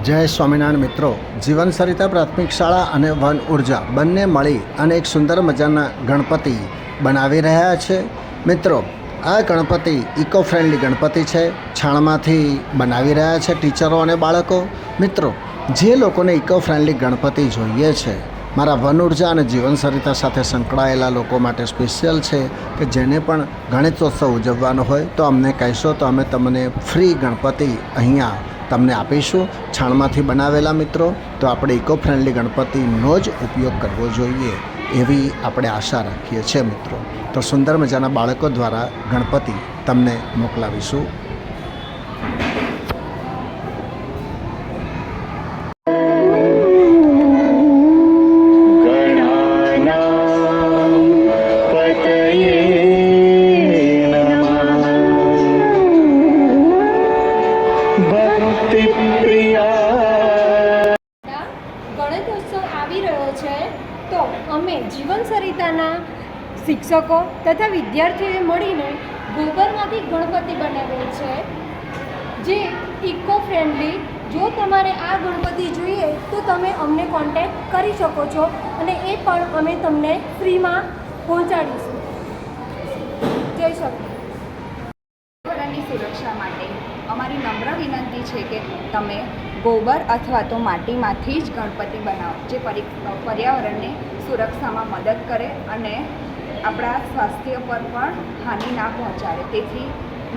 જય સ્વામિનારાયણ મિત્રો, જીવન સરિતા પ્રાથમિક શાળા અને વન ઉર્જા બંને મળી અને એક સુંદર મજાના ગણપતિ બનાવી રહ્યા છે. મિત્રો, આ ગણપતિ ઇકો ફ્રેન્ડલી ગણપતિ છે. છાણમાંથી બનાવી રહ્યા છે ટીચરો અને બાળકો. મિત્રો, જે લોકોને ઇકો ફ્રેન્ડલી ગણપતિ જોઈએ છે, મારા વન ઉર્જા અને જીવન સરિતા સાથે સંકળાયેલા લોકો માટે સ્પેશિયલ છે કે જેને પણ ગણેશોત્સવ ઉજવવાનો હોય તો અમને કહેશો તો અમે તમને ફ્રી ગણપતિ અહીંયા તમને આપીશું, છાણમાંથી બનાવેલા. મિત્રો, તો આપણે ઇકો ફ્રેન્ડલી ગણપતિનો જ ઉપયોગ કરવો જોઈએ એવી આપણે આશા રાખીએ છીએ. મિત્રો, તો સુંદર મજાના બાળકો દ્વારા ગણપતિ તમને મોકલાવીશું. ગણેશોત્સવ આવી રહ્યો છે તો અમે જીવન સરિતાના શિક્ષકો તથા વિદ્યાર્થીઓએ મળીને ગોબરમાંથી ગણપતિ બનાવેલ છે, જે ઇકો ફ્રેન્ડલી. જો તમારે આ ગણપતિ જોઈએ તો તમે અમને કોન્ટેક્ટ કરી શકો છો અને એ પણ અમે તમને ફ્રીમાં પહોંચાડીશું. જય શ્રી પર્યાવરણની સુરક્ષા માટે અમારી નમ્ર વિનંતી છે કે તમે ગોબર અથવા તો માટીમાંથી જ ગણપતિ બનાવો, જે પર્યાવરણને સુરક્ષામાં મદદ કરે અને આપણા સ્વાસ્થ્ય પર પણ હાનિ ના પહોંચાડે. તેથી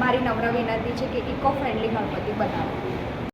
મારી નમ્ર વિનંતી છે કે ઇકો ફ્રેન્ડલી ગણપતિ બનાવો.